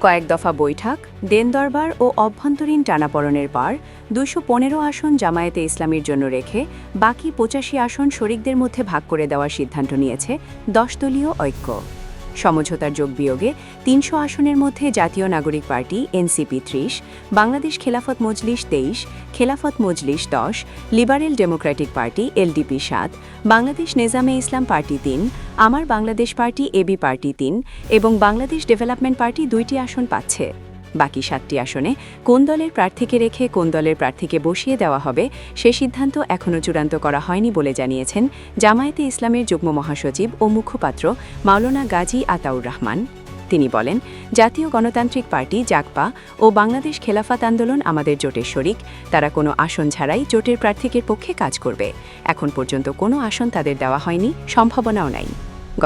কয়েক দফা বৈঠক, দেন দরবার ও অভ্যন্তরীণ টানাপড়েনের পর ২১৫ আসন জামায়াতে ইসলামীর জন্য রেখে বাকি ৮৫ আসন শরিকদের মধ্যে ভাগ করে দেওয়ার সিদ্ধান্ত নিয়েছে ১০ দলীয় ঐক্য। সমঝোতার যোগবিয়োগে ৩০০ আসনের মধ্যে জাতীয় নাগরিক party NCP ৩০, Bangladesh Khelafat Majlis ২৩, Khelafat Majlis ১০, Liberal Democratic Party LDP ৭, Bangladesh Nezame Islam Party ৩, Amar Bangladesh Party AB Party ৩ এবং বাংলাদেশ ডেভেলপমেন্ট পার্টি ২টি আসন পাচ্ছে। বাকি ৭টি আসনে কোন দলের প্রার্থীকে রেখে কোন দলের প্রার্থীকে বসিয়ে দেওয়া হবে সে সিদ্ধান্ত এখনও চূড়ান্ত করা হয়নি বলে জানিয়েছেন জামায়াতে ইসলামের যুগ্ম মহাসচিব ও মুখপাত্র মাওলানা গাজী আতাউর রহমান। তিনি বলেন, জাতীয় গণতান্ত্রিক পার্টি জাগপা ও বাংলাদেশ খেলাফত আন্দোলন আমাদের জোটের শরিক, তারা কোনো আসন ছাড়াই জোটের প্রার্থীকের পক্ষে কাজ করবে। এখন পর্যন্ত কোনো আসন তাদের দেওয়া হয়নি, সম্ভাবনাও নাই।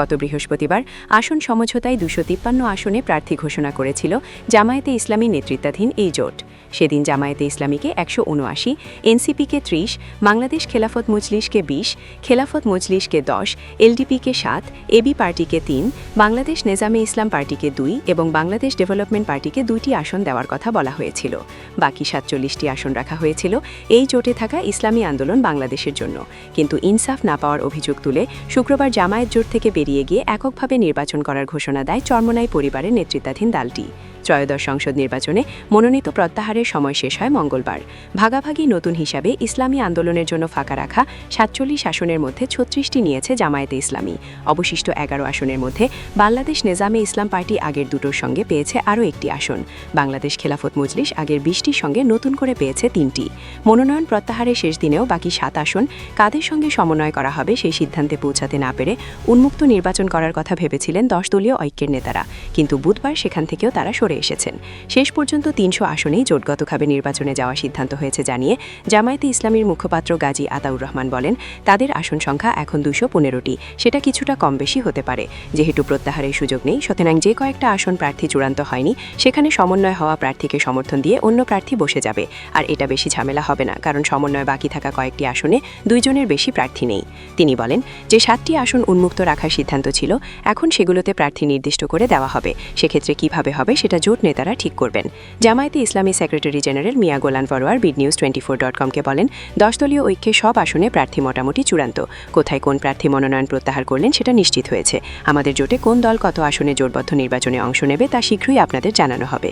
গত বৃহস্পতিবার আসন সমঝোতায় ২৫৩ আসনে প্রার্থী ঘোষণা করেছিল জামায়াতে ইসলামী নেতৃত্বাধীন এই জোট। সেদিন জামায়াতে ইসলামীকে ১৭৯, এনসিপিকে ৩০, বাংলাদেশ খেলাফত মজলিসকে ২০, খেলাফত মজলিসকে ১০, এলডিপিকে ৭, এবি পার্টিকে ৩, বাংলাদেশ নেজামে ইসলাম পার্টিকে ২ এবং বাংলাদেশ ডেভেলপমেন্ট পার্টিকে ২টি আসন দেওয়ার কথা বলা হয়েছিল। বাকি ৪৭টি আসন রাখা হয়েছিল এই জোটে থাকা ইসলামী আন্দোলন বাংলাদেশের জন্য, কিন্তু ইনসাফ না পাওয়ার অভিযোগ তুলে শুক্রবার জামায়াত জোট থেকে বেরিয়ে গিয়ে এককভাবে নির্বাচন করার ঘোষণা দেয় চরমোনাই পরিবারের নেতৃত্বাধীন দলটি। ত্রয়োদশ সংসদ নির্বাচনে মনোনীত প্রত্যাহারের সময় শেষ হয় মঙ্গলবার। ভাগাভাগি নতুন হিসাবে ইসলামী আন্দোলনের জন্য ফাঁকা রাখা ৪৭ আসনের মধ্যে ৩৬টি নিয়েছে জামায়াতে ইসলামী। অবশিষ্ট ১১ আসনের মধ্যে বাংলাদেশ নেজামে ইসলাম পার্টি আগের দুটোর সঙ্গে পেয়েছে আরও একটি আসন। বাংলাদেশ খেলাফত মজলিস আগের ২০টির সঙ্গে নতুন করে পেয়েছে ৩টি। মনোনয়ন প্রত্যাহারের শেষ দিনেও বাকি ৭ আসন কাদের সঙ্গে সমন্বয় করা হবে সেই সিদ্ধান্তে পৌঁছাতে না পেরে উন্মুক্ত নির্বাচন করার কথা ভেবেছিলেন ১০ দলীয় ঐক্যের নেতারা, কিন্তু বুধবার সেখান থেকেও তারা সরে এসেছেন। শেষ পর্যন্ত ৩০০ আসনেই জোটগতভাবে নির্বাচনে যাওয়ার সিদ্ধান্ত হয়েছে জানিয়ে জামায়াতে ইসলামীর মুখপাত্র গাজী আতাউর রহমান বলেন, তাদের আসন সংখ্যা এখন ২১৫টি, সেটা কিছুটা কম বেশি হতে পারে। যেহেতু প্রত্যাহারের সুযোগ নেই, সুতরাং যে কয়েকটা আসন প্রার্থী চূড়ান্ত হয়নি সেখানে সমন্বয় হওয়া প্রার্থীকে সমর্থন দিয়ে অন্য প্রার্থী বসে যাবে। আর এটা বেশি ঝামেলা হবে না, কারণ সমন্বয় বাকি থাকা কয়েকটি আসনে ২ জনের বেশি প্রার্থী নেই। তিনি বলেন, যে ৭টি আসন উন্মুক্ত রাখার সিদ্ধান্ত ছিল, এখন সেগুলোতে প্রার্থী নির্দিষ্ট করে দেওয়া হবে। সেক্ষেত্রে কিভাবে হবে সেটা জোট নেতারা ঠিক করবেন। জামায়াতে ইসলামী সেক্রেটারি জেনারেল মিয়া গোলান ফরওয়ার bidnews24.com-কে বলেন, ১০ দলীয় ঐক্যে সব আসনে প্রার্থী মোটামুটি চূড়ান্ত। কোথায় কোন প্রার্থী মনোনয়ন প্রত্যাহার করলেন সেটা নিশ্চিত হয়েছে। আমাদের জোটে কোন দল কত আসনে জোটবদ্ধ নির্বাচনে অংশ নেবে তা শীঘ্রই আপনাদের জানানো হবে।